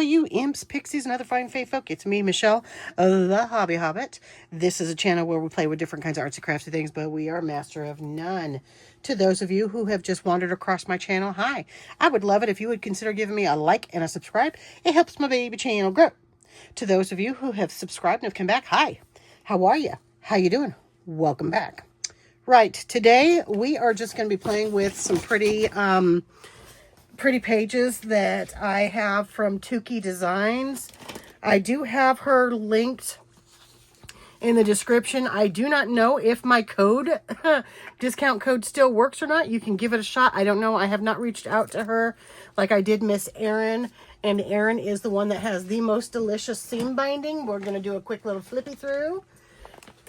all you imps, pixies, and other fine fae folk. It's me, Michelle, the Hobby Hobbit. This is a channel where we play with different kinds of artsy craftsy things, but we are master of none. To those of you who have just wandered across my channel, hi. I would love it if you would consider giving me a like and a subscribe. It helps my baby channel grow. To those of you who have subscribed and have come back, hi. How are you? How you doing? Welcome back. Right, today we are just going to be playing with some pretty pages that I have from Tukey Designs. I do have her linked in the description. I do not know if my code, discount code still works or not. You can give it a shot. I don't know. I have not reached out to her like I did Miss Erin. And Erin is the one that has the most delicious seam binding. We're going to do a quick little flippy through.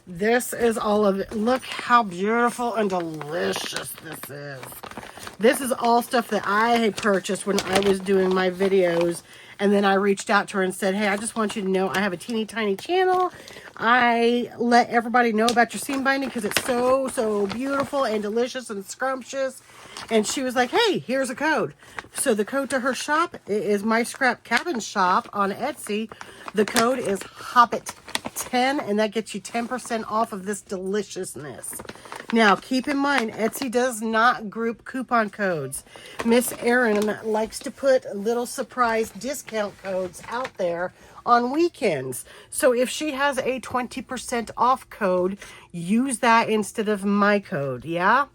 This is all of it. Look how beautiful and delicious this is. This is all stuff that I purchased when I was doing my videos. And then I reached out to her and said, hey, I just want you to know I have a teeny tiny channel. I let everybody know about your seam binding because it's so beautiful and delicious and scrumptious. And she was like, hey, here's a code. So the code to her shop is My Scrap Cabin Shop on Etsy. The code is Hobbit10, and that gets you 10% off of this deliciousness. Now, keep in mind, Etsy does not group coupon codes. Miss Erin likes to put little surprise discount codes out there on weekends. So if she has a 20% off code, use that instead of my code, yeah?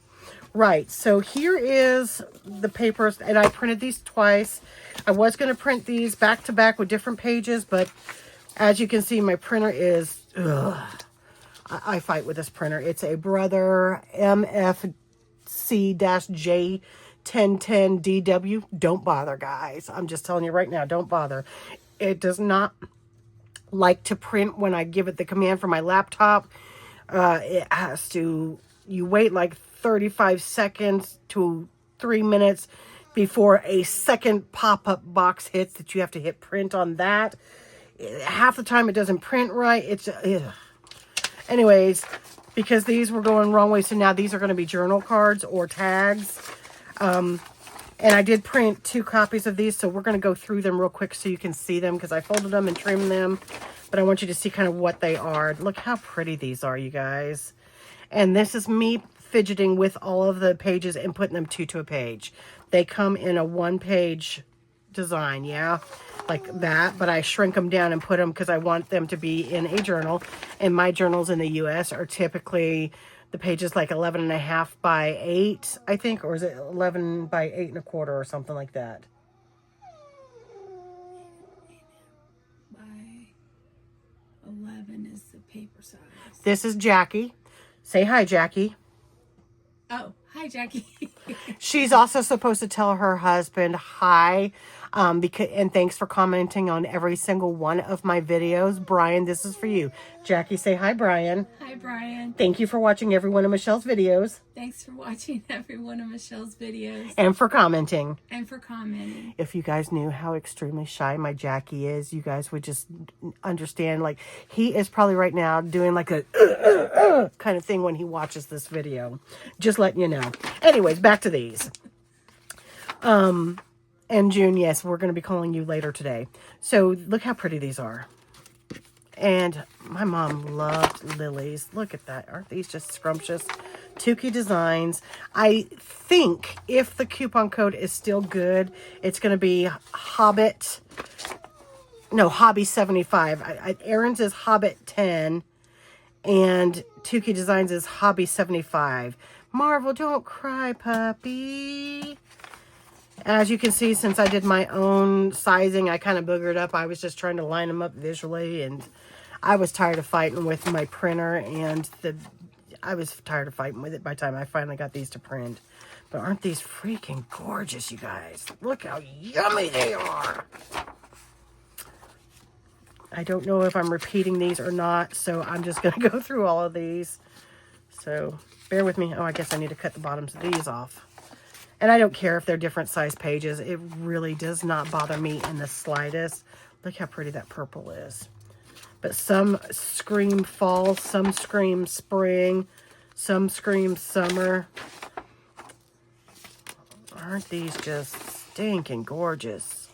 Right, so here is the papers, and I printed these twice. I was going to print these back to back with different pages, but as you can see, my printer is, I fight with this printer. It's a Brother MFC-J1010DW. Don't bother, guys. I'm just telling you right now, don't bother. It does not like to print when I give it the command for my laptop. It has to, you wait like 35 seconds to 3 minutes before a second pop-up box hits that you have to hit print on that. Half the time it doesn't print right. It's anyways, because these were going wrong way, so now these are going to be journal cards or tags. And I did print 2 copies of these, so we're going to go through them real quick so you can see them, because I folded them and trimmed them. But I want you to see kind of what they are. Look how pretty these are, you guys. And this is me fidgeting with all of the pages and putting them 2 to a page. They come in a 1-page design, yeah, like that, but I shrink them down and put them because I want them to be in a journal. And my journals in the US are typically, the pages like 11.5 by 8, I think, or is it 11 by 8.25 or something like that? By 11 is the paper size. This is Jackie. Say hi, Jackie. Oh, hi, Jackie. She's also supposed to tell her husband hi, and thanks for commenting on every single one of my videos. Brian, this is for you. Jackie, say hi, Brian. Hi, Brian. Thank you for watching every one of Michelle's videos. Thanks for watching every one of Michelle's videos. And for commenting. And for commenting. If you guys knew how extremely shy my Jackie is, you guys would just understand. Like, he is probably right now doing like a kind of thing when he watches this video. Just letting you know. Anyways, back to these. And June, yes, we're going to be calling you later today. So look how pretty these are. And my mom loved lilies. Look at that. Aren't these just scrumptious? Tukey Designs. I think if the coupon code is still good, it's going to be Hobby 75. Erin's is Hobbit 10 and Tukey Designs is Hobby 75. Marvel, don't cry, puppy. As you can see, since I did my own sizing, I kind of boogered up. I was just trying to line them up visually, and I was tired of fighting with my printer, and I was tired of fighting with it by the time I finally got these to print. But aren't these freaking gorgeous, you guys? Look how yummy they are. I don't know if I'm repeating these or not, so I'm just going to go through all of these. So bear with me. Oh, I guess I need to cut the bottoms of these off. And I don't care if they're different size pages. It really does not bother me in the slightest. Look how pretty that purple is. But some scream fall, some scream spring, some scream summer. Aren't these just stinking gorgeous?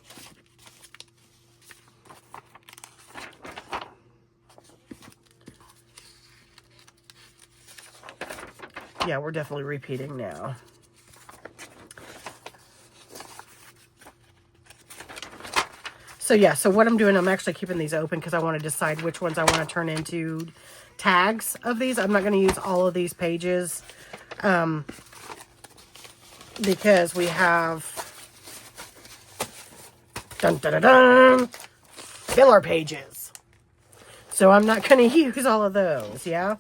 Yeah, we're definitely repeating now. So yeah, so what I'm doing, I'm actually keeping these open because I want to decide which ones I want to turn into tags of these. I'm not going to use all of these pages because we have dun, dun, dun, dun, filler pages. So I'm not going to use all of those, yeah?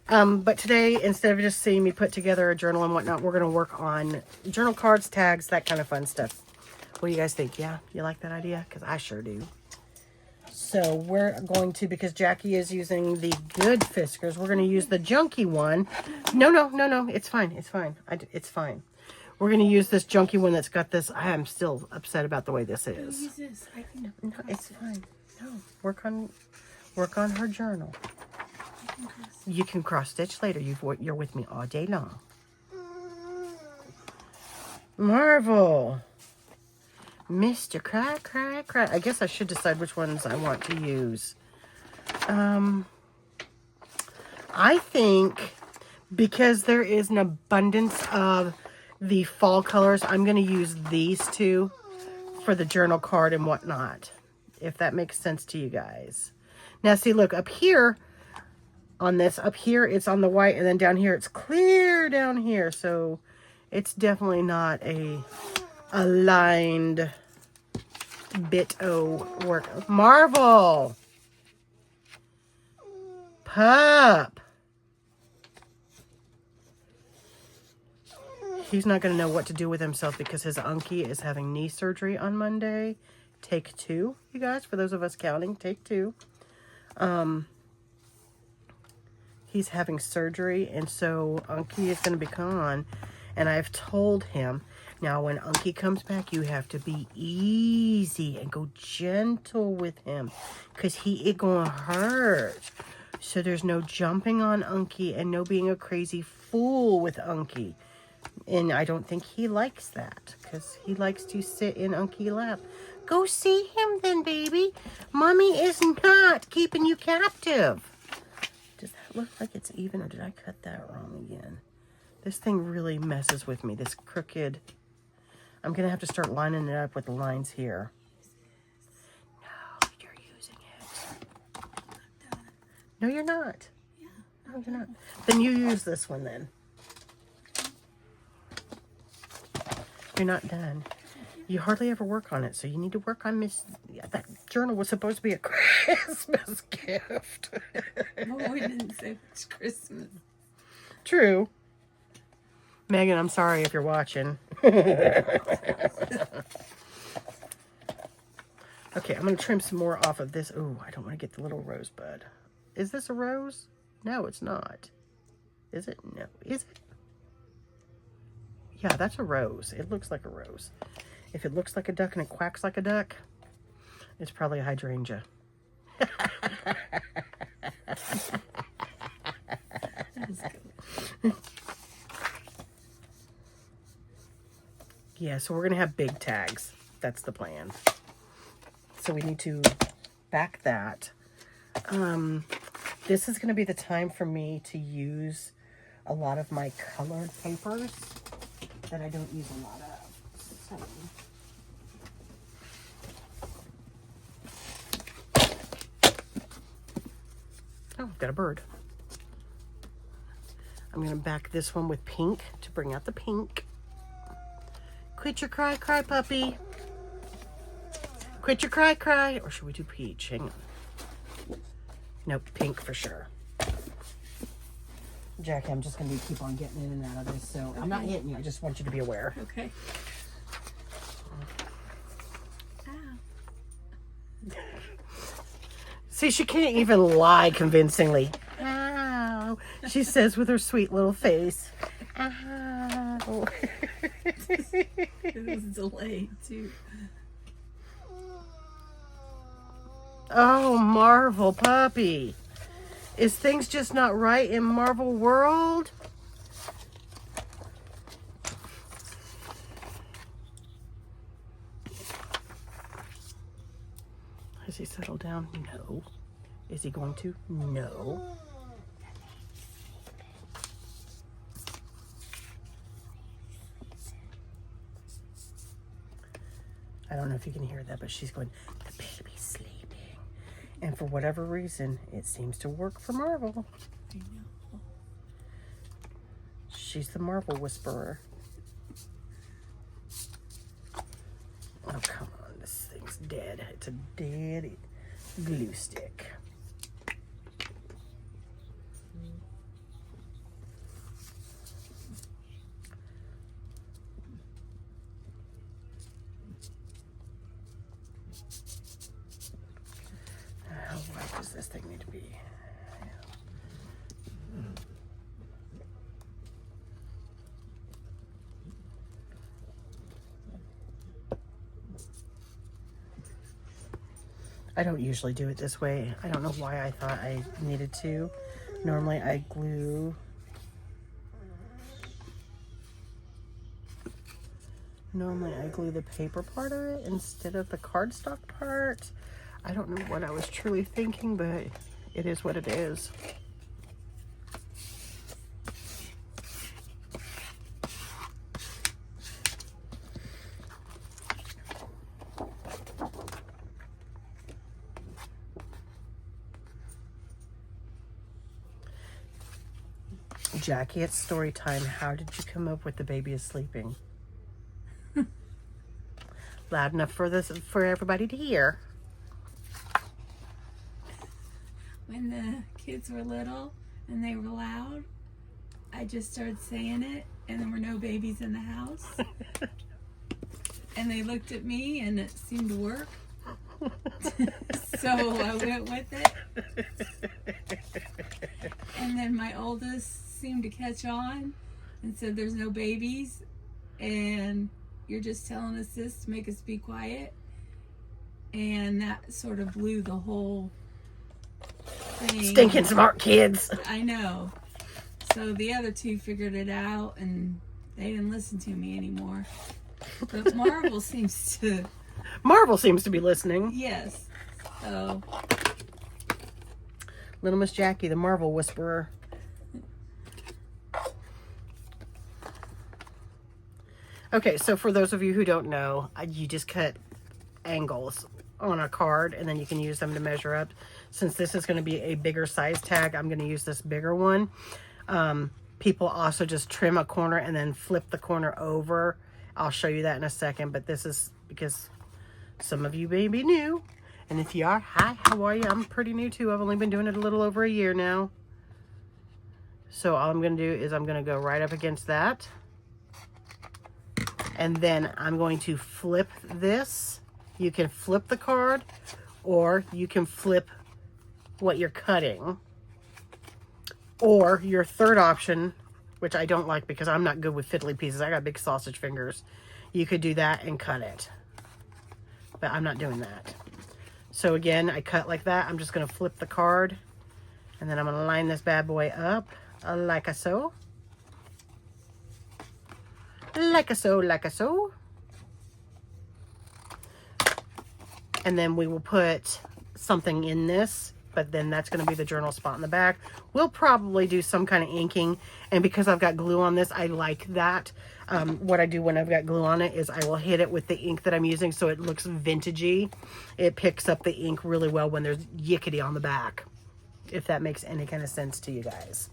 But today, instead of just seeing me put together a journal and whatnot, we're going to work on journal cards, tags, that kind of fun stuff. What do you guys think? Yeah? You like that idea? Because I sure do. So we're going to, because Jackie is using the good Fiskars, we're going to use the junky one. No. It's fine. It's fine. It's fine. We're going to use this junky one that's got this. I am still upset about the way this is. Use this. I can No, it's fine. No, work on her journal. You can cross stitch later. You're with me all day long. Marvel. Mr. Cry. I guess I should decide which ones I want to use. I think because there is an abundance of the fall colors, I'm going to use these two for the journal card and whatnot, if that makes sense to you guys. Now, see, look, up here on this, up here, it's on the white, and then down here, it's clear down here, so it's definitely not a aligned bit of work. Marvel! Pup! He's not going to know what to do with himself because his unkie is having knee surgery on Monday. Take 2, you guys, for those of us counting. Take 2. He's having surgery, and so Unkie is going to be gone. And I've told him, now when Unkie comes back, you have to be easy and go gentle with him because it going to hurt. So there's no jumping on Unkie and no being a crazy fool with Unkie. And I don't think he likes that because he likes to sit in Unkie's lap. Go see him then, baby. Mommy is not keeping you captive. Does that look like it's even, or did I cut that wrong again? This thing really messes with me, this crooked. I'm going to have to start lining it up with the lines here. No, you're using it. No, you're not. Yeah. No, you're not. Then you use this one then. You're not done. You hardly ever work on it, so you need to work on that journal was supposed to be a Christmas gift. Well, we didn't say it's Christmas. True. Megan, I'm sorry if you're watching. Okay, I'm going to trim some more off of this. Oh, I don't want to get the little rosebud. Is this a rose? No, it's not. Is it? No. Is it? Yeah, that's a rose. It looks like a rose. If it looks like a duck and it quacks like a duck, it's probably a hydrangea. Yeah, so we're going to have big tags. That's the plan. So we need to back that. This is going to be the time for me to use a lot of my colored papers that I don't use a lot of. So oh, I've got a bird. I'm going to back this one with pink to bring out the pink. Quit your cry, puppy. Quit your cry. Or should we do peach? Hang on. Nope, pink for sure. Jackie, I'm just going to keep on getting in and out of this, so okay. I'm not hitting you. I just want you to be aware. Okay. Ow. See, she can't even lie convincingly. Ow. She says with her sweet little face. Ow. It was delayed, too. Oh, Marvel puppy. Is things just not right in Marvel world? Has he settled down? No. Is he going to? No. I don't know if you can hear that, but she's going, the baby's sleeping. And for whatever reason, it seems to work for Marvel. I know. She's the Marvel whisperer. Oh, come on. This thing's dead. It's a dead glue stick. How wide does this thing need to be? I don't usually do it this way. I don't know why I thought I needed to. Normally I glue the paper part of it instead of the cardstock part. I don't know what I was truly thinking, but it is what it is. Jackie, it's story time. How did you come up with the baby is sleeping? Loud enough for everybody to hear. When the kids were little and they were loud, I just started saying it, and there were no babies in the house. And they looked at me, and it seemed to work. So I went with it. And then my oldest seemed to catch on and said, there's no babies, and you're just telling us this to make us be quiet. And that sort of blew the whole thing. Stinking smart kids. I know. So the other two figured it out, and they didn't listen to me anymore. But Marvel seems to be listening. Yes. So Little Miss Jackie, the Marvel whisperer. Okay, so for those of you who don't know, you just cut angles on a card, and then you can use them to measure up. Since this is going to be a bigger size tag, I'm going to use this bigger one. People also just trim a corner and then flip the corner over. I'll show you that in a second, but this is because some of you may be new. And if you are, hi, how are you? I'm pretty new too. I've only been doing it a little over a year now. So all I'm going to do is I'm going to go right up against that. And then I'm going to flip this. You can flip the card, or you can flip what you're cutting. Or your third option, which I don't like because I'm not good with fiddly pieces. I got big sausage fingers. You could do that and cut it. But I'm not doing that. So again, I cut like that. I'm just going to flip the card. And then I'm going to line this bad boy up like a so. Like a so, like a so. And then we will put something in this, but then that's going to be the journal spot in the back. We'll probably do some kind of inking, and because I've got glue on this, I like that. What I do when I've got glue on it is I will hit it with the ink that I'm using so it looks vintagey. It picks up the ink really well when there's yickety on the back, if that makes any kind of sense to you guys.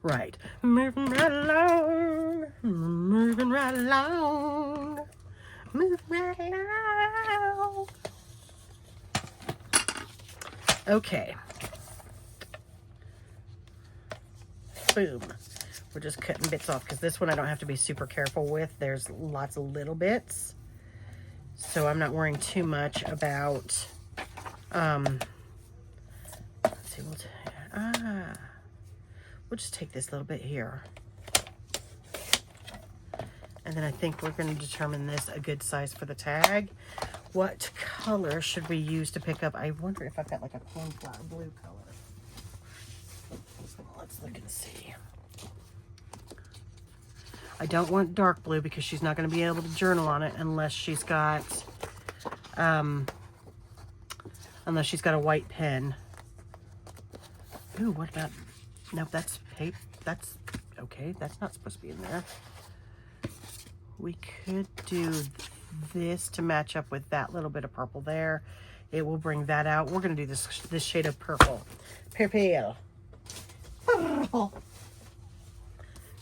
Right, moving right along, moving right along, moving right along. Okay. Boom. We're just cutting bits off because this one I don't have to be super careful with. There's lots of little bits. So I'm not worrying too much about, let's see, we'll just take this little bit here. And then I think we're going to determine this a good size for the tag. What color should we use to pick up? I wonder if I've got like a cornflower blue color. Let's look and see. I don't want dark blue because she's not going to be able to journal on it unless she's got, a white pen. Ooh, what about, no, that's paper. That's, okay, that's not supposed to be in there. We could do this to match up with that little bit of purple there. It will bring that out. We're going to do this shade of purple. Purple. Purple.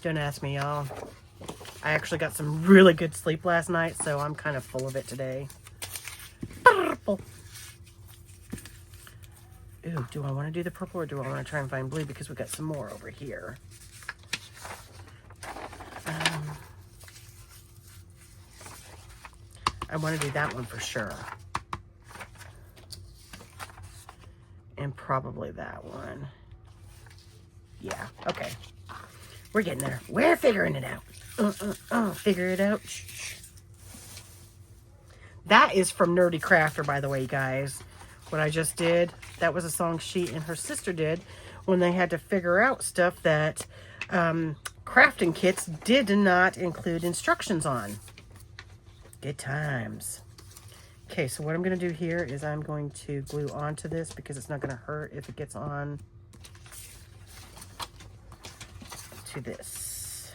Don't ask me, y'all. I actually got some really good sleep last night, so I'm kind of full of it today. Purple. Ooh, do I want to do the purple or do I want to try and find blue? Because we got some more over here. I want to do that one for sure. And probably that one. Yeah, okay. We're getting there. We're figuring it out. Figure it out. Shh. That is from Nerdy Crafter, by the way, guys. What I just did, that was a song she and her sister did when they had to figure out stuff that crafting kits did not include instructions on. Good times. Okay, so what I'm going to do here is I'm going to glue onto this because it's not going to hurt if it gets on to this.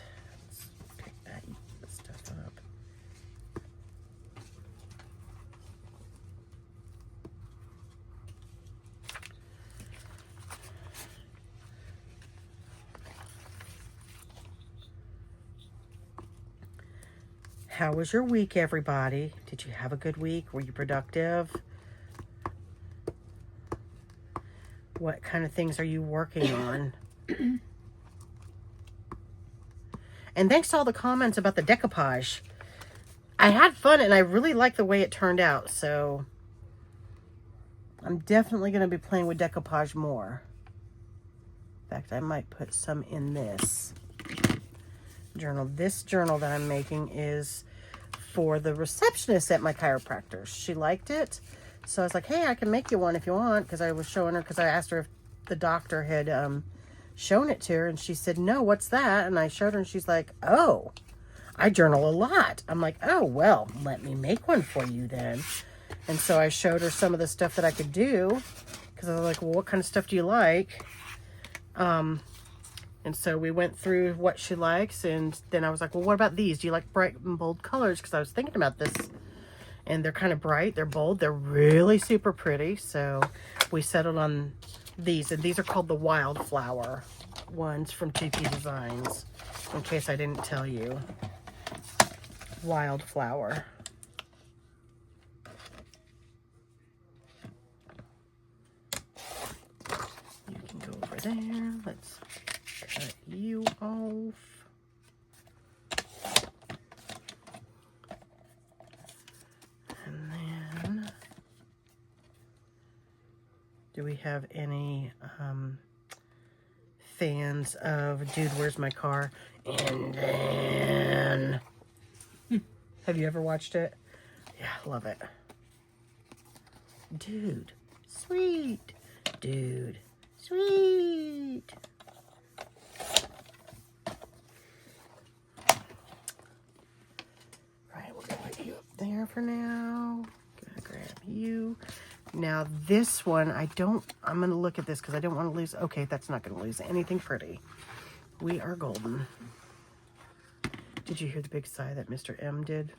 Let's pick that stuff up. How was your week, everybody? Did you have a good week? Were you productive? What kind of things are you working on? And thanks to all the comments about the decoupage. I had fun and I really like the way it turned out. So I'm definitely going to be playing with decoupage more. In fact, I might put some in this journal. This journal that I'm making is for the receptionist at my chiropractor. She liked it. So I was like, hey, I can make you one if you want. Because I was showing her, because I asked her if the doctor had shown it to her. And she said, no, what's that? And I showed her and she's like, oh, I journal a lot. I'm like, oh, well, let me make one for you then. And so I showed her some of the stuff that I could do. Because I was like, well, what kind of stuff do you like? And so we went through what she likes, and then I was like, well, what about these? Do you like bright and bold colors? Because I was thinking about this, and they're kind of bright, they're bold, they're really super pretty. So we settled on these, and these are called the Wildflower ones from Tukey Designs, in case I didn't tell you. Wildflower. You can go over there. Let's cut you off. And then, do we have any fans of Dude, Where's My Car? And then, have you ever watched it? Yeah, love it. Dude, sweet. Dude, sweet. Right, we're gonna put you up there for now. Gonna grab you. Now this one, I'm gonna look at this because I don't want to lose. Okay, that's not gonna lose anything pretty. We are golden. Did you hear the big sigh that Mr. M did?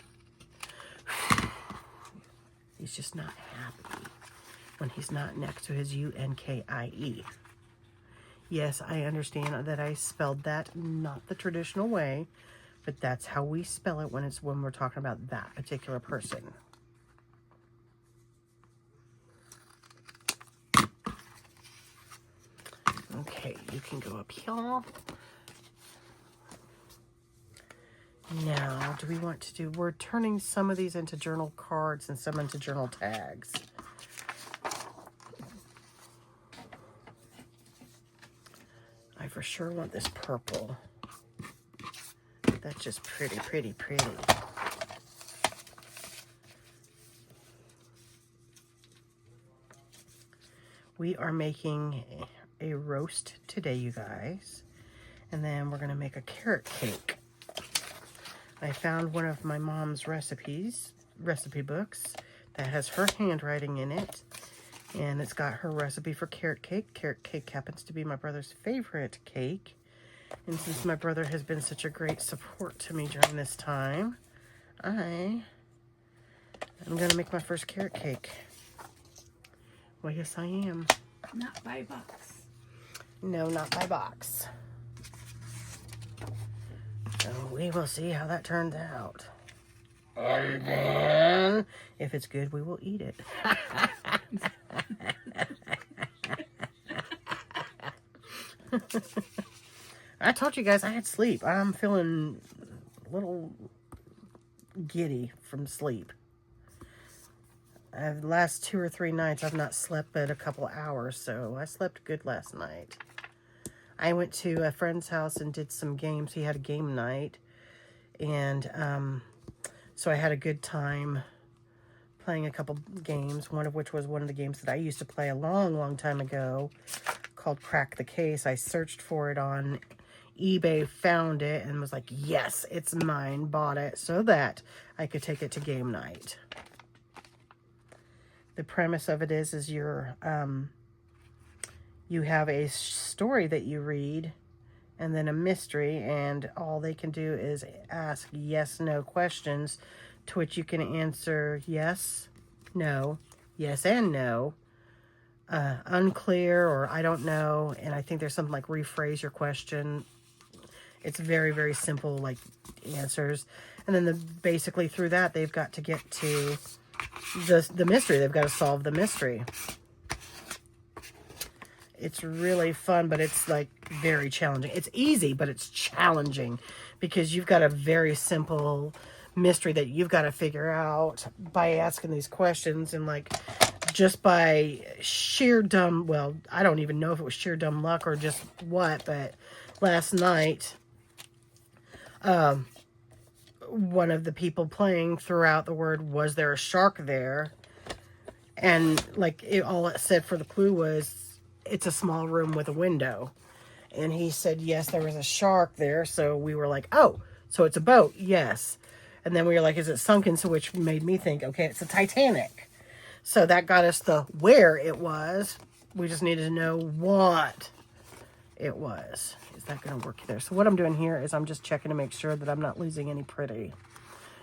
He's just not happy when he's not next to his UNKIE. Yes, I understand that I spelled that not the traditional way, but that's how we spell it when we're talking about that particular person. Okay, you can go up here. Now, do we want to do, we're turning some of these into journal cards and some into journal tags. I for sure want this purple. That's just pretty, pretty, pretty. We are making a roast today, you guys. And then we're going to make a carrot cake. I found one of my mom's recipe books that has her handwriting in it. And it's got her recipe for carrot cake. Carrot cake happens to be my brother's favorite cake. And since my brother has been such a great support to me during this time, I I'm going to make my first carrot cake. Well, yes, I am. Not by box. No, not by box. So we will see how that turns out. And then, if it's good, we will eat it. I told you guys I had sleep. I'm feeling a little giddy from sleep. The last 2 or 3 nights I've not slept but a couple hours, so I slept good last night. I went to a friend's house and did some games. He had a game night, and so I had a good time playing a couple games, one of which was one of the games that I used to play a long time ago called Crack the Case. I searched for it on eBay, found it, and was like, yes, it's mine, bought it so that I could take it to game night. The premise of it is you're, you have a story that you read and then a mystery, and all they can do is ask yes/no questions to which you can answer yes, no, yes and no, unclear, or I don't know, and I think there's something like rephrase your question. It's very simple, like, answers. And then basically through that, they've got to get to the mystery. They've got to solve the mystery. It's really fun, but it's, like, very challenging. It's easy, but it's challenging because you've got a very simple mystery that you've got to figure out by asking these questions. And, like, just by sheer dumb, well, I don't even know if it was sheer dumb luck or just what, but last night, one of the people playing threw out the word, was there a shark there? And, like, all it said for the clue was, it's a small room with a window. And he said, yes, there was a shark there. So we were like, oh, so it's a boat. Yes. And then we were like, is it sunken? So which made me think, okay, it's a Titanic. So that got us the where it was. We just needed to know what it was. Is that going to work there? So what I'm doing here is I'm just checking to make sure that I'm not losing any pretty.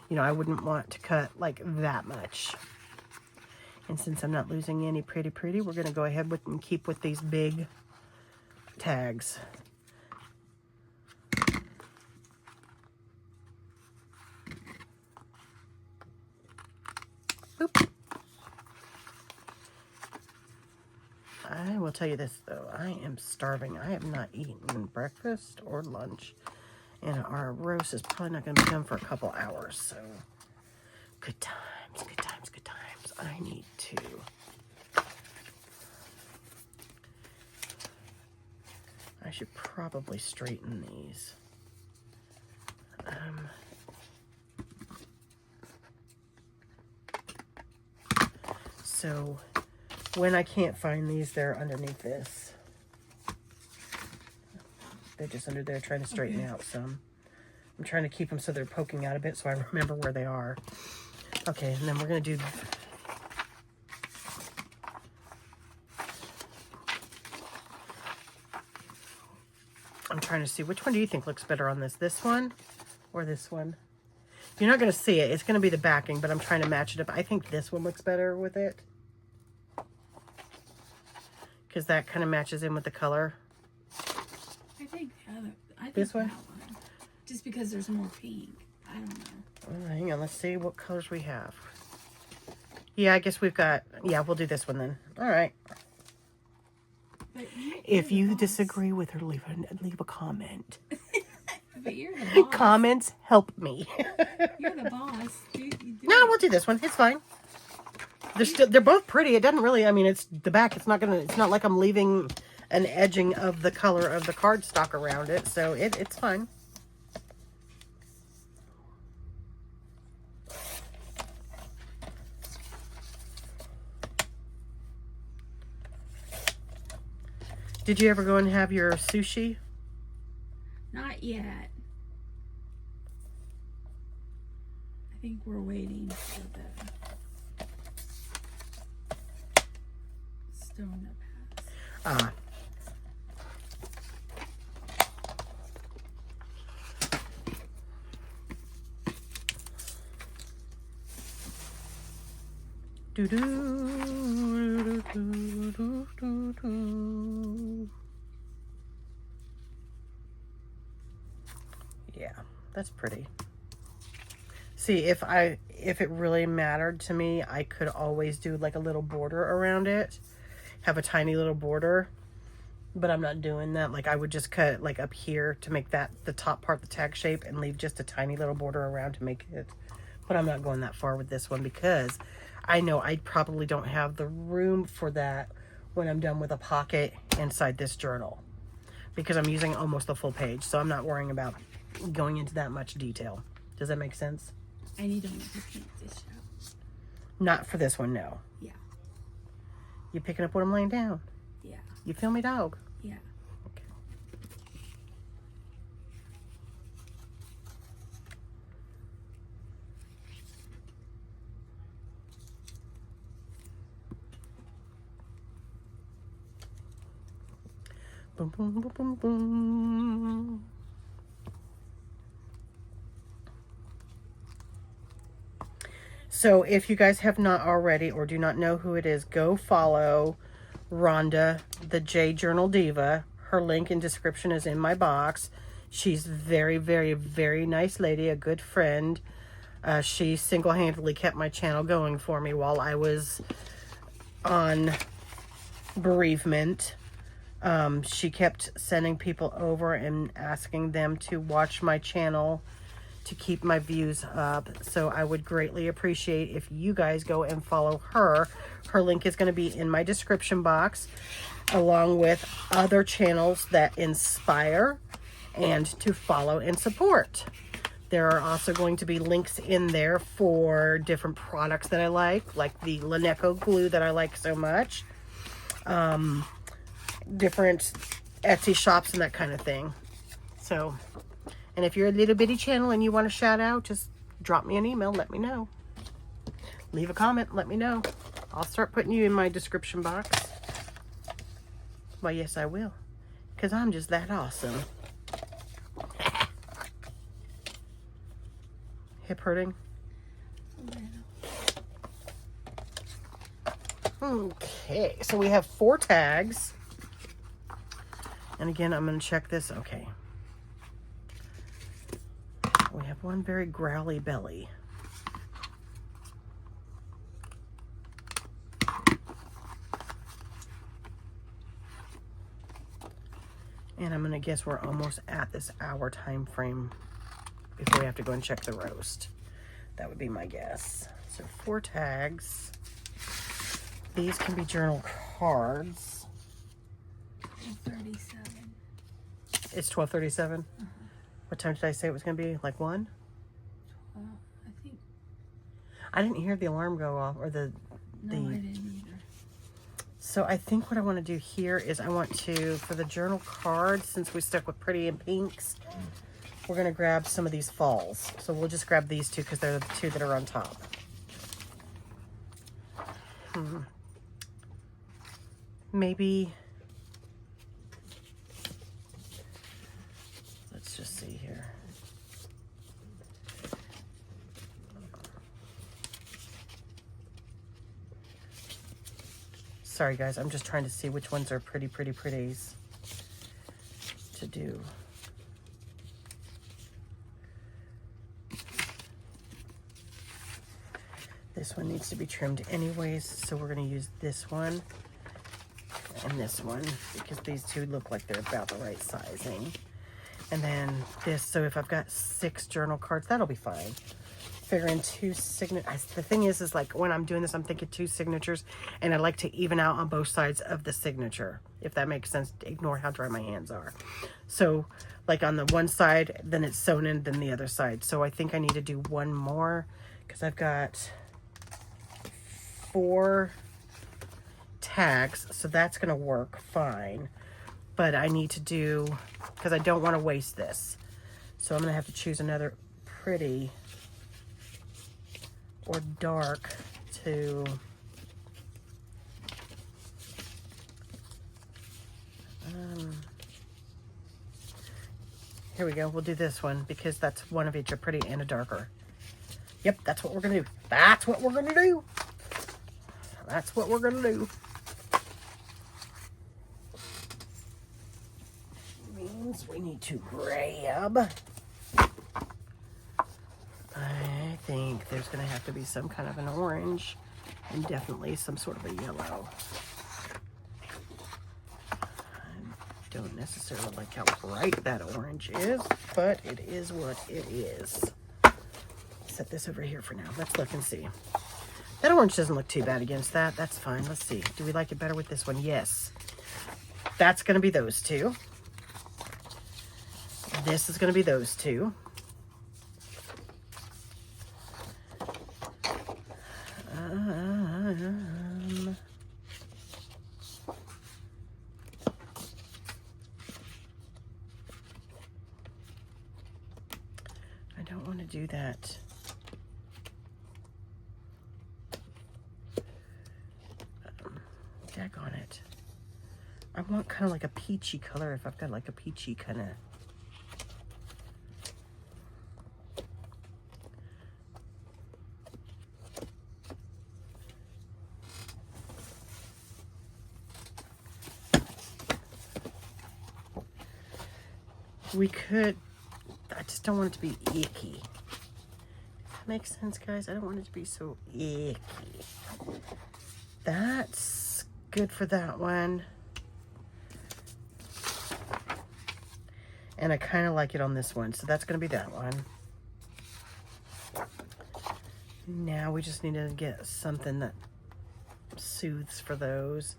You know, I wouldn't want to cut like that much. And since I'm not losing any pretty, we're going to go ahead and keep with these big tags. Boop. I will tell you this, though. I am starving. I have not eaten breakfast or lunch. And our roast is probably not going to be done for a couple hours. So, good times. I need to... I should probably straighten these. So, when I can't find these, they're underneath this. They're just under there trying to straighten out some. I'm trying to keep them so they're poking out a bit so I remember where they are. Okay, and then we're going to do... I'm trying to see, which one do you think looks better on this? This one or this one? You're not going to see it. It's going to be the backing, but I'm trying to match it up. I think this one looks better with it, because that kind of matches in with the color. I think the other. I think This one? that one. Just because there's more pink. I don't know. Hang on, let's see what colors we have. Yeah, I guess we've got... Yeah, we'll do this one then. All right. But If you disagree with her, leave a comment. But you're the boss. Comments help me. You're the boss. No, we'll do this one. It's fine. They're both pretty. It doesn't really... I mean, it's the back. It's not like I'm leaving an edging of the color of the cardstock around it. So it's fine. Did you ever go and have your sushi? Not yet. I think we're waiting for the stone to pass. Do do do do do do. Yeah, that's pretty. See, if it really mattered to me, I could always do like a little border around it. Have a tiny little border. But I'm not doing that. Like, I would just cut it like up here to make that the top part the tag shape and leave just a tiny little border around to make it. But I'm not going that far with this one because I know I probably don't have the room for that when I'm done with a pocket inside this journal, because I'm using almost the full page. So I'm not worrying about going into that much detail. Does that make sense? I need to make a paint dish out. Not for this one, no. Yeah. You picking up what I'm laying down? Yeah. You feel me, dog? Yeah. Okay. Boom, boom, boom, boom, boom. So if you guys have not already or do not know who it is, go follow Rhonda, the J Journal Diva. Her link and description is in my box. She's very, very, very nice lady, a good friend. She single-handedly kept my channel going for me while I was on bereavement. She kept sending people over and asking them to watch my channel to keep my views up. So I would greatly appreciate if you guys go and follow her. Her link is going to be in my description box, along with other channels that inspire and to follow and support. There are also going to be links in there for different products that I like the Lineco glue that I like so much. Different Etsy shops and that kind of thing. So, and if you're a little bitty channel and you want to shout out, just drop me an email, let me know. Leave a comment, let me know. I'll start putting you in my description box. Why, yes, I will. Because I'm just that awesome. Hip hurting? Okay, so we have 4 tags. And again, I'm going to check this. Okay. We have one very growly belly. And I'm going to guess we're almost at this hour time frame before we have to go and check the roast. That would be my guess. So 4 tags. These can be journal cards. 37. It's 12:37? What time did I say it was going to be? Like 1? I think. I didn't hear the alarm go off or the. No, I didn't either. So I think what I want to do here is I want to, for the journal cards, since we stuck with pretty and pinks, we're going to grab some of these falls. So we'll just grab these 2 because they're the 2 that are on top. Maybe. Let's just see here. Sorry guys, I'm just trying to see which ones are pretties to do. This one needs to be trimmed anyways, so we're going to use this one and this one because these 2 look like they're about the right sizing. And then this, so if I've got 6 journal cards, that'll be fine. Figuring 2 signatures. The thing is like when I'm doing this, I'm thinking 2 signatures, and I like to even out on both sides of the signature, if that makes sense. Ignore how dry my hands are. So like on the one side, then it's sewn in, then the other side. So I think I need to do one more because I've got 4 tags, so that's gonna work fine. But I need to do, because I don't want to waste this, so I'm gonna have to choose another pretty or dark to here we go. We'll do this one because that's one of each, a pretty and a darker. Yep, that's what we're gonna do. That's what we're gonna do. That's what we're going to do. Means we need to grab. I think there's going to have to be some kind of an orange and definitely some sort of a yellow. I don't necessarily like how bright that orange is, but it is what it is. Set this over here for now. Let's look and see. That orange doesn't look too bad against that. That's fine. Let's see. Do we like it better with this one? Yes. That's going to be those two. This is going to be those two. I don't want to do that. Daggone it. I want kind of like a peachy color if I've got like a peachy kind of. We could, I just don't want it to be icky. That makes sense, guys. I don't want it to be so icky. That's good for that one. And I kind of like it on this one, so that's going to be that one. Now we just need to get something that soothes for those.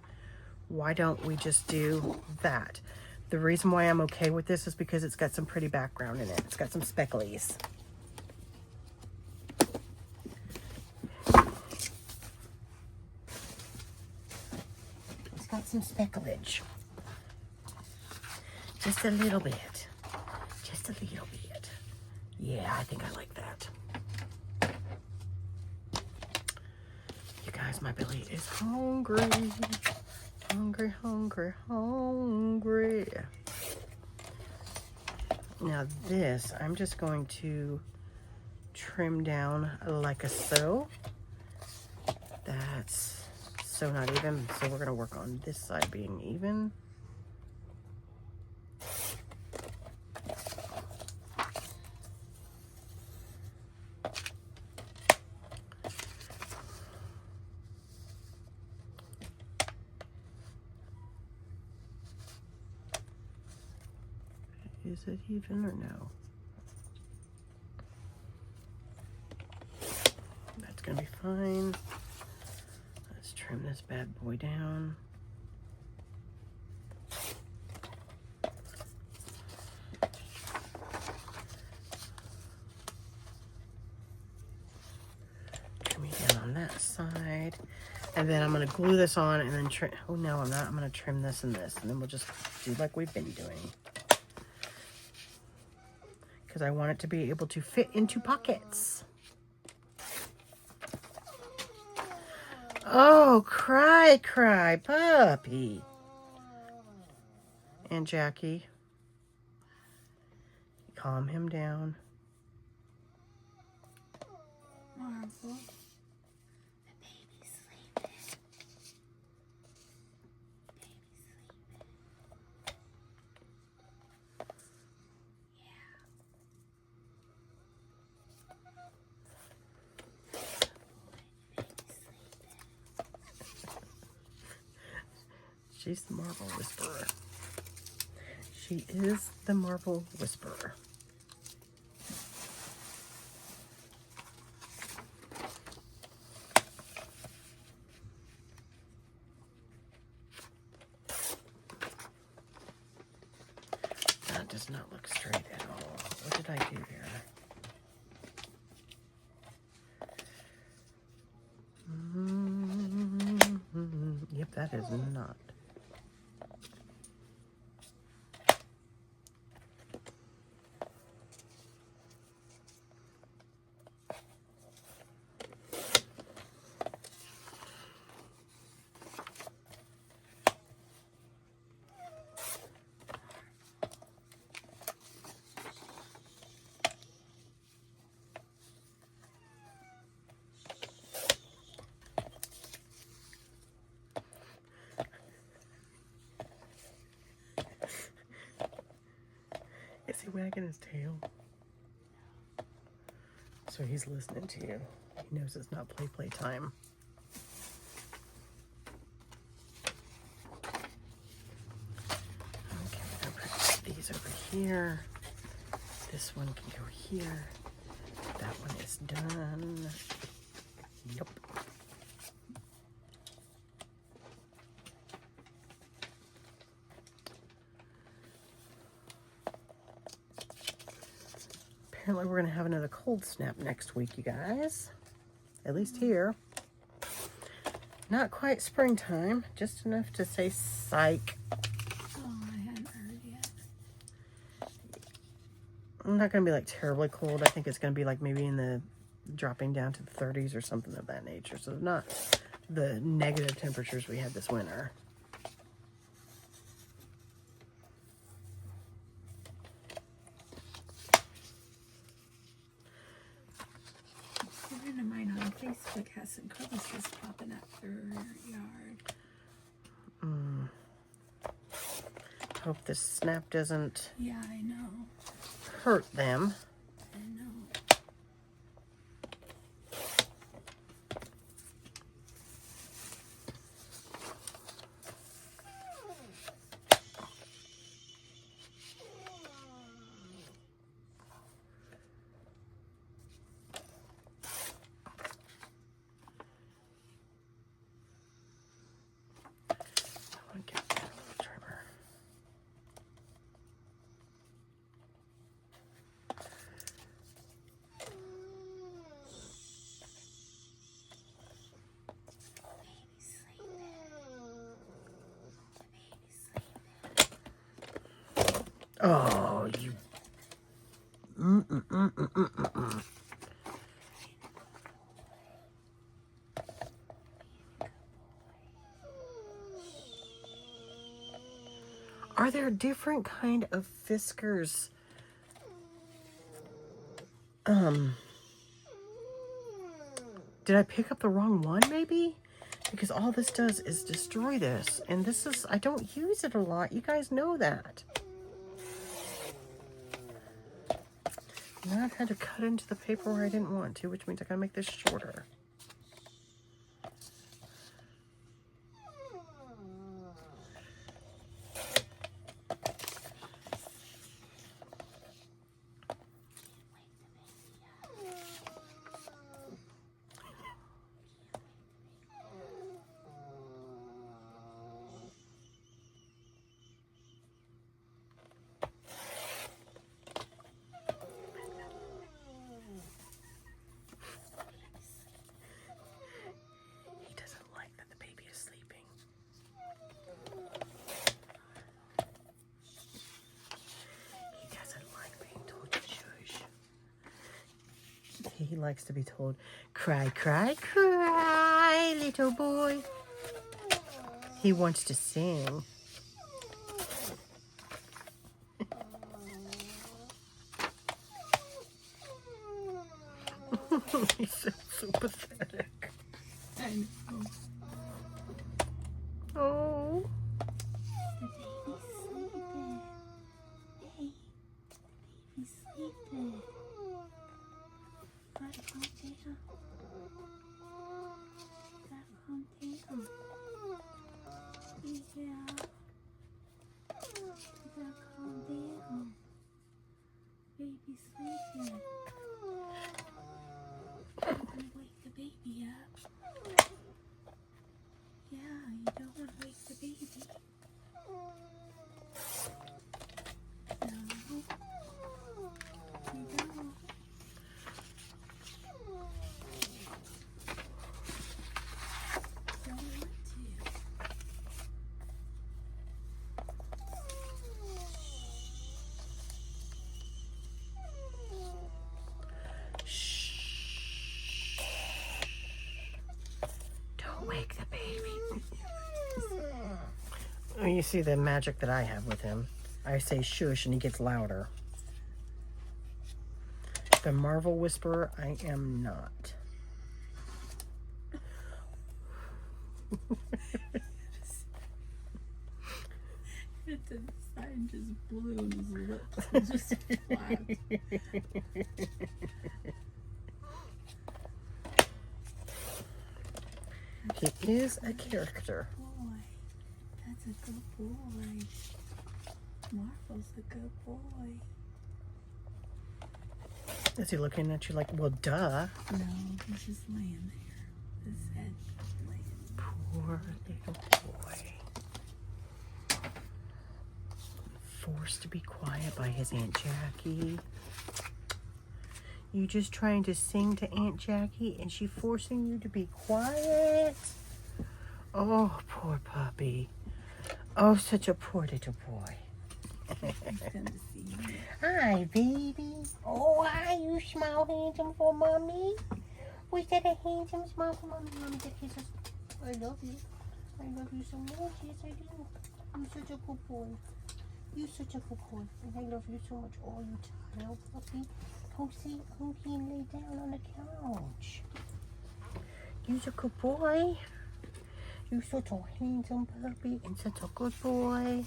Why don't we just do that? The reason why I'm okay with this is because it's got some pretty background in it. It's got some specklies. It's got some specklage. Just a little bit. Just a little bit. Yeah, I think I like that. You guys, my belly is hungry. Hungry, hungry, hungry. Now this, I'm just going to trim down like a so. That's so not even. So we're going to work on this side being even. Is it even or no? That's gonna be fine. Let's trim this bad boy down. Trim it down on that side. And then I'm gonna glue this on and then trim. Oh no, I'm not. I'm gonna trim this and this. And then we'll just do like we've been doing. Because I want it to be able to fit into pockets. Oh, cry, cry, puppy. And Jackie, calm him down. Marvel. The baby's sleeping. She's the Marvel Whisperer. She is the Marvel Whisperer. That does not look straight at all. What did I do here? Yep, that is not. wagging his tail? So he's listening to you. He knows it's not play time. Okay, we're gonna put these over here. This one can go here. That one is done. Yep. Apparently we're going to have another cold snap next week, you guys. At least here. Not quite springtime, just enough to say psych. Oh, I hadn't heard yet. I'm not going to be like terribly cold. I think it's going to be like maybe in the dropping down to the 30s or something of that nature. So not the negative temperatures we had this winter. A friend of mine on Facebook has some crevices popping up through her yard. Hope this snap doesn't Yeah, I know. hurt them. I know. I'll get that trimmer. Oh, you. Are there different kind of Fiskars? Did I pick up the wrong one maybe? Because all this does is destroy this. And this is, I don't use it a lot. You guys know that. Now I've had to cut into the paper where I didn't want to, which means I gotta make this shorter. He doesn't like that the baby is sleeping. He doesn't like being told to shush. He likes to be told, cry, cry, cry, little boy. He wants to sing. He's so pathetic. I know. Oh. The baby's sleeping. Hey, the baby's sleeping. Gotta calm down. Gotta calm down. Yeah. Gotta calm down. Baby's sleeping. You're gonna wake the baby up. Yeah, you don't want to wake the baby. No, you don't. Don't want to. Don't wake the baby. Oh, you see the magic that I have with him. I say shush and he gets louder. The Marvel Whisperer, I am not. It's a sign his blue and his lips were just flat. He is a character. Boy, that's a good boy. Marvel's a good boy. Is he looking at you like, well, duh? No, he's just laying there. His head laying. Poor little boy. Forced to be quiet by his Aunt Jackie. You just trying to sing to Aunt Jackie and she forcing you to be quiet? Oh, poor puppy. Oh, such a poor little boy. He's gonna see me. Hi, baby. Oh, hi, you smile handsome for mommy. Was that a handsome smile for mommy? Mommy, that kisses. I love you. I love you so much. Yes, I do. You're such a good boy. You're such a good boy. And I love you so much. Oh, you child, puppy. Come see Unky and lay down on the couch. You're a good boy. You're such a handsome puppy and such a good boy.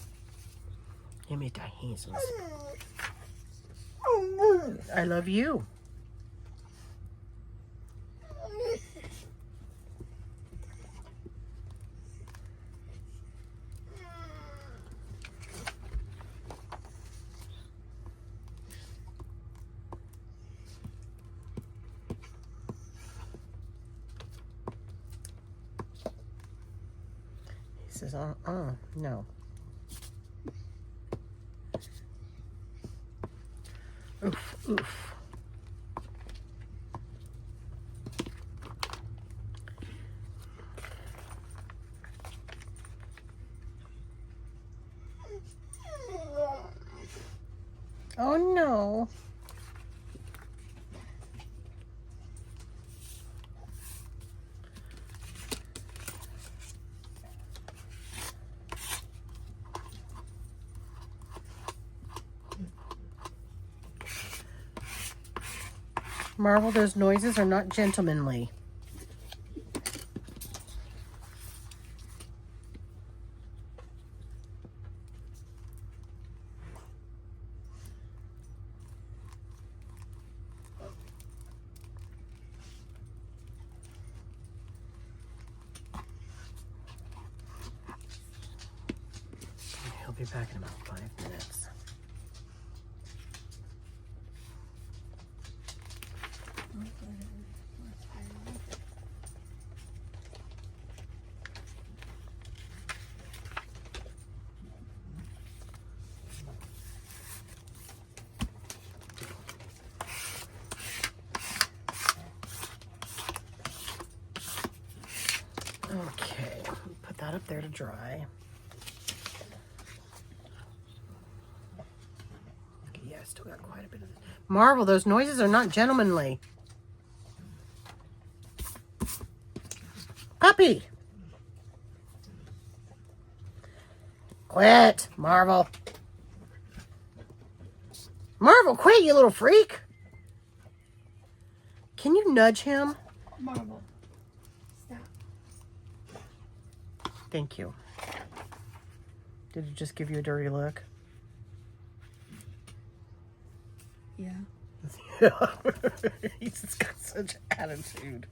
Give me that handsome. I love you. He says, no. Oof, oof. Oh no. Marvel, those noises are not gentlemanly. He'll be back in about 5 minutes. Okay, put that up there to dry. Okay, yeah, I still got quite a bit of this. Marvel, those noises are not gentlemanly. Puppy! Quit, Marvel. Marvel, quit, you little freak. Can you nudge him? Marvel, stop. Thank you. Did he just give you a dirty look? Yeah. Yeah. He's just got such attitude.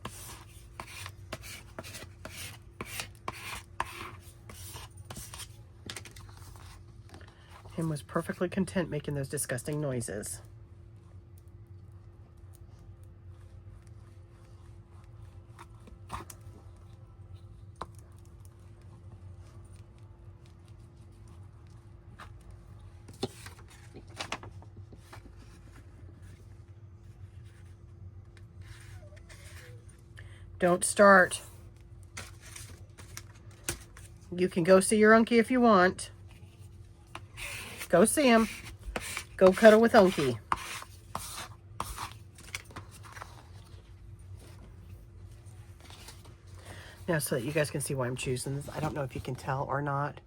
Him was perfectly content making those disgusting noises. Don't start. You can go see your Unky if you want. Go see him. Go cuddle with Unky. Now, so that you guys can see why I'm choosing this. I don't know if you can tell or not,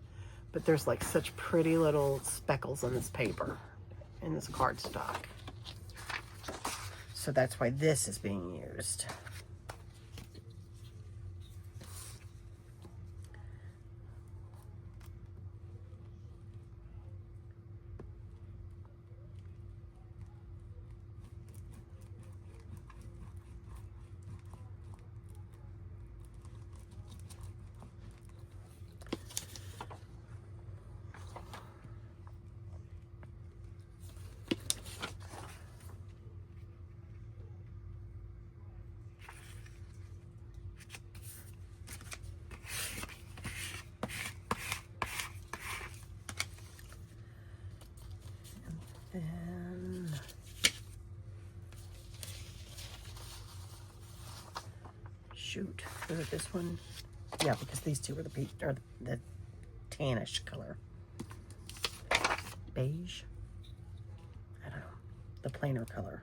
but there's like such pretty little speckles on this paper, in this cardstock. So that's why this is being used. Is it this one? Yeah, because these two are the peach, or the tannish color. Beige? I don't know. The plainer color.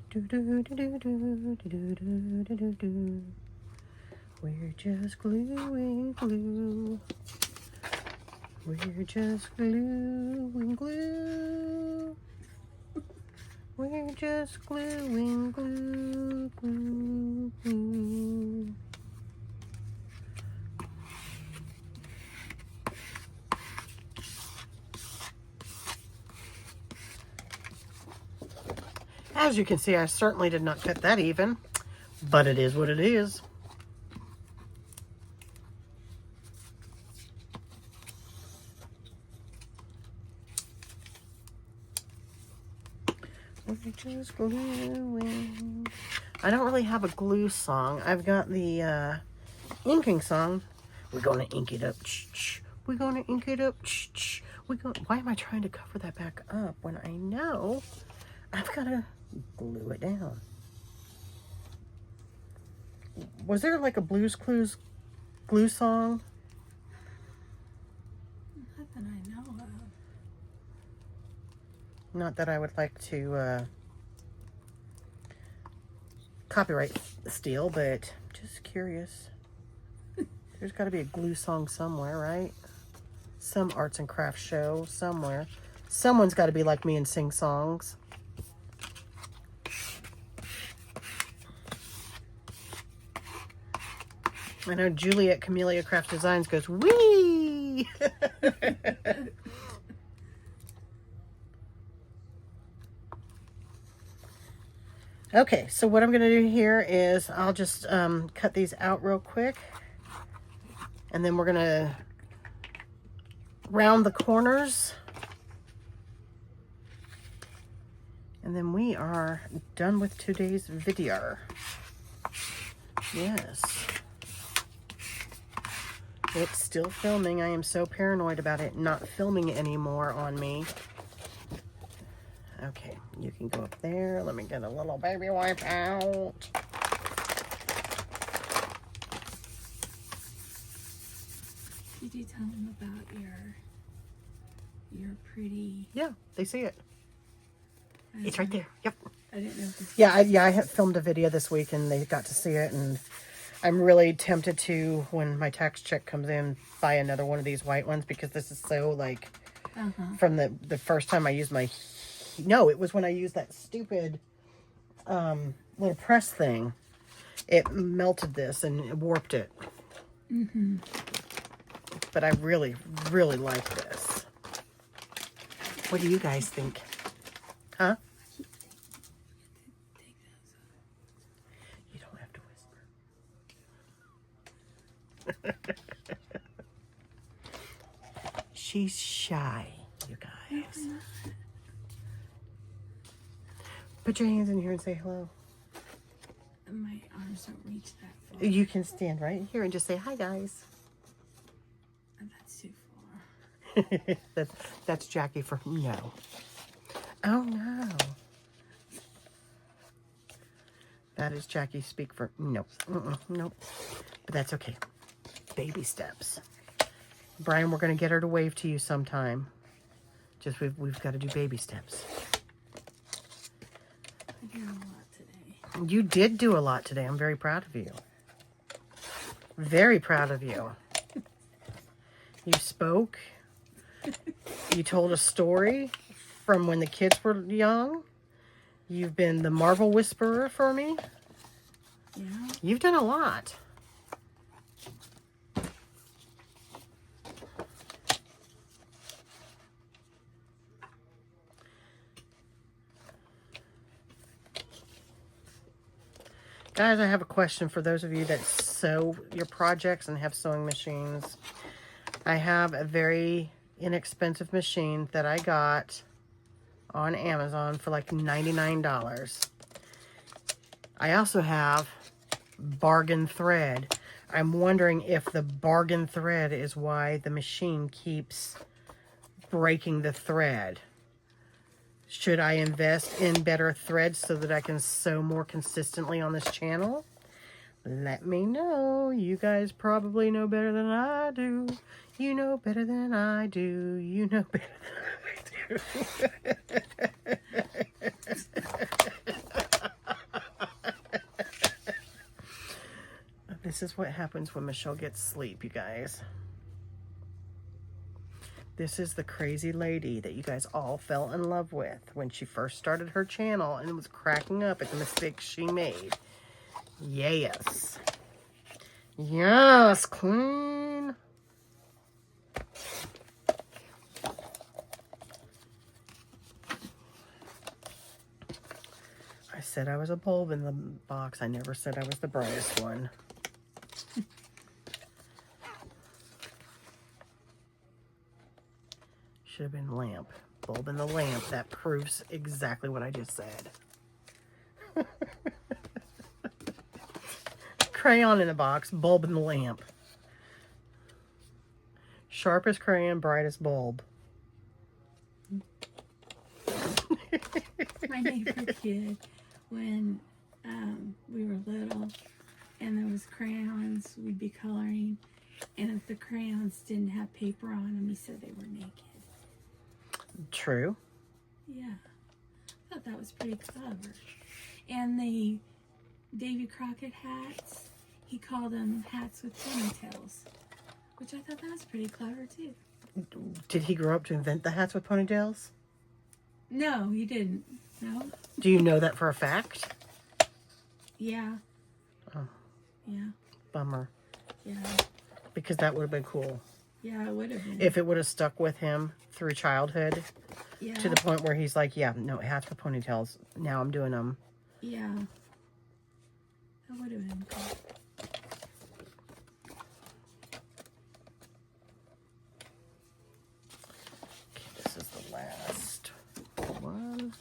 Do do do do do do do do do do. We're just gluing glue. We're just gluing glue. We're just gluing glue, glue, glue. As you can see, I certainly did not cut that even, but it is what it is. We're just gluing. I don't really have a glue song. I've got the inking song. We're gonna ink it up. We're gonna ink it up. Why am I trying to cover that back up when I know I've gotta glue it down? Was there like a Blues Clues glue song? Not that I know of. Not that I would like to copyright steal, but just curious. There's got to be a glue song somewhere, right? Some arts and crafts show somewhere. Someone's got to be like me and sing songs. I know Juliet Camellia Craft Designs goes, wee! Okay, so what I'm going to do here is I'll just cut these out real quick. And then we're going to round the corners. And then we are done with today's video. Yes. It's still filming. I am so paranoid about it not filming anymore on me. Okay, you can go up there. Let me get a little baby wipe out. Did you tell them about your pretty? Yeah, they see it. It's right there. Yep. I didn't know if this Yeah, I had filmed a video this week and they got to see it, and I'm really tempted to, when my tax check comes in, buy another one of these white ones because this is so like from the first time I used my. No, it was when I used that stupid little press thing. It melted this and it warped it. Mm-hmm. But I really, really like this. What do you guys think? Huh? You don't have to whisper. She's shy, you guys. Put your hands in here and say hello. My arms don't reach that far. You can stand right here and just say, hi, guys. That's too far. That's Jackie for no. Oh, no. That is Jackie speak for no. Nope. But that's okay. Baby steps. Brian, we're going to get her to wave to you sometime. Just we've got to do baby steps. I did a lot today. You did do a lot today. I'm very proud of you. Very proud of you. You spoke. You told a story from when the kids were young. You've been the Marvel Whisperer for me. Yeah. You've done a lot. Guys, I have a question for those of you that sew your projects and have sewing machines. I have a very inexpensive machine that I got on Amazon for like $99. I also have bargain thread. I'm wondering if the bargain thread is why the machine keeps breaking the thread. Should I invest in better threads so that I can sew more consistently on this channel? Let me know. You guys probably know better than I do. You know better than I do. You know better than I do. This is what happens when Michelle gets sleep, you guys. This is the crazy lady that you guys all fell in love with when she first started her channel and was cracking up at the mistakes she made. Yes. Yes, queen. I said I was a bulb in the box. I never said I was the brightest one. Should have been lamp. Bulb in the lamp. That proves exactly what I just said. Crayon in the box. Bulb in the lamp. Sharpest crayon, brightest bulb. My neighbor kid, when we were little and there was crayons, we'd be coloring, and if the crayons didn't have paper on them, he said they were naked. True. Yeah, I thought that was pretty clever. And the Davy Crockett hats, he called them hats with ponytails, which I thought that was pretty clever too. Did he grow up to invent the hats with ponytails? No, he didn't. No? Do you know that for a fact? Yeah. Oh. Yeah. Bummer. Yeah. Because that would have been cool. Yeah, it would have been. If it would have stuck with him through childhood. Yeah. To the point where he's like, yeah, no, hats with ponytails. Now I'm doing them. Yeah. That would have been cool. Okay, this is the last one.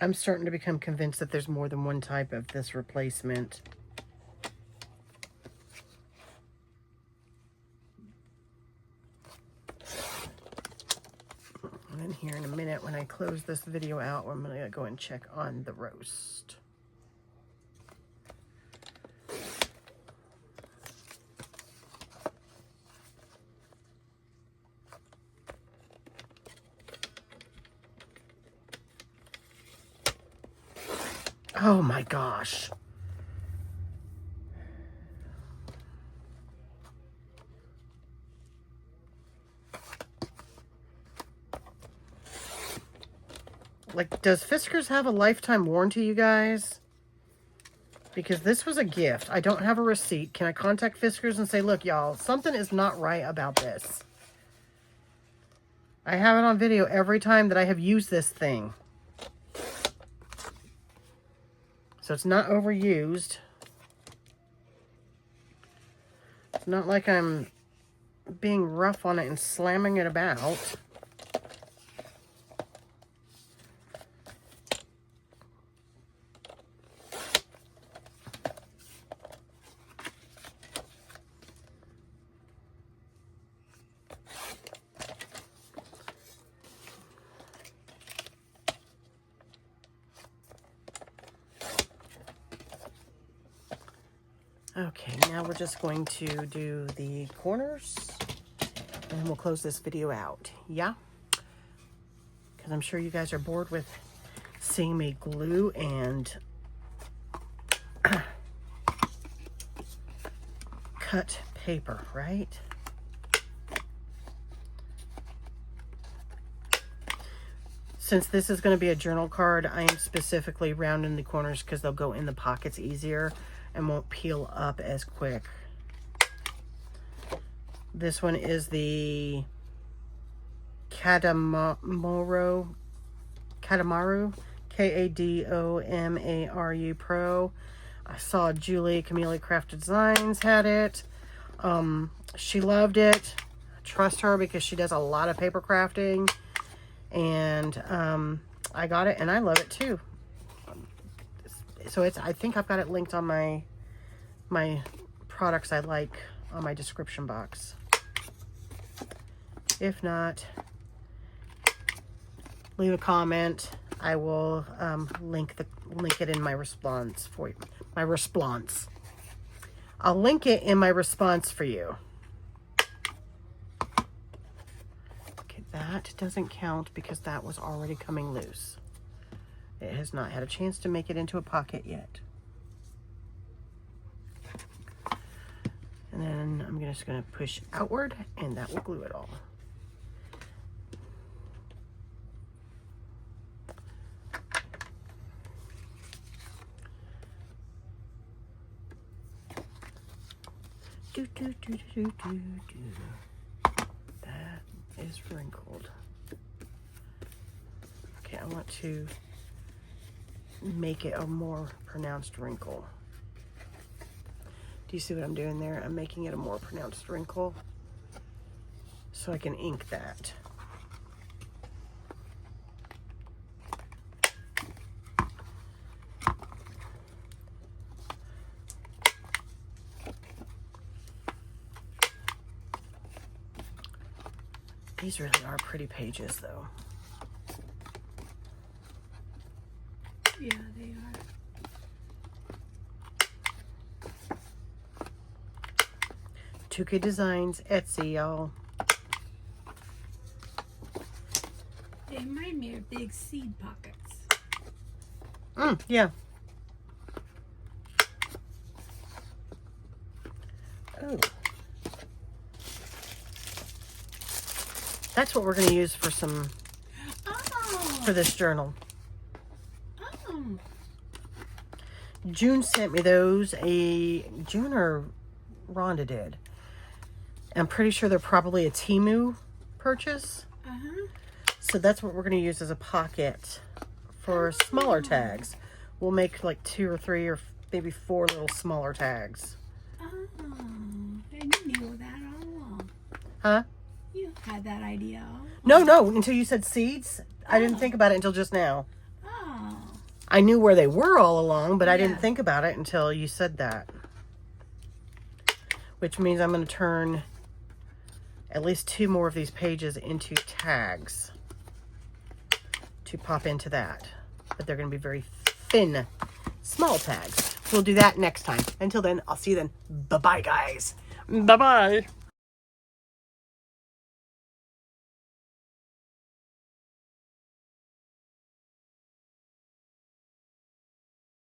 I'm starting to become convinced that there's more than one type of this replacement. And then here in a minute, when I close this video out, I'm going to go and check on the roast. Oh my gosh. Like, does Fiskars have a lifetime warranty, you guys? Because this was a gift. I don't have a receipt. Can I contact Fiskars and say, look, y'all, something is not right about this. I have it on video every time that I have used this thing. So it's not overused. It's not like I'm being rough on it and slamming it about. Okay, now we're just going to do the corners and then we'll close this video out. Yeah? Because I'm sure you guys are bored with seeing me glue and cut paper, right? Since this is going to be a journal card, I am specifically rounding the corners because they'll go in the pockets easier and won't peel up as quick. This one is the Kadamaru, K-A-D-O-M-A-R-U Pro. I saw Julie Camille Crafted Designs had it. She loved it. I trust her because she does a lot of paper crafting. And I got it and I love it too. So it's, I think I've got it linked on my products I like on my description box. If not, leave a comment. I will link it in my response for you. My response. I'll link it in my response for you. Okay, that doesn't count because that was already coming loose. It has not had a chance to make it into a pocket yet. And then I'm just going to push outward, and that will glue it all. That is wrinkled. Okay, I want to make it a more pronounced wrinkle. Do you see what I'm doing there? I'm making it a more pronounced wrinkle so I can ink that. These really are pretty pages, though. Yeah, they are. Tukey Designs, Etsy, y'all. They remind me of big seed pockets. Yeah. Oh. That's what we're going to use for some, for this journal. Oh. June sent me those. June or Rhonda did. I'm pretty sure they're probably a Temu purchase. So that's what we're going to use as a pocket for smaller tags. We'll make like 2 or 3 or maybe 4 little smaller tags. Oh, and you knew that all along. Huh? You had that idea all along. No, until you said seeds. I didn't think about it until just now. Oh. I knew where they were all along, but I didn't Yeah. think about it until you said that. Which means I'm going to turn at least 2 more of these pages into tags to pop into that. But they're going to be very thin, small tags. We'll do that next time. Until then, I'll see you then. Bye-bye, guys. Bye-bye.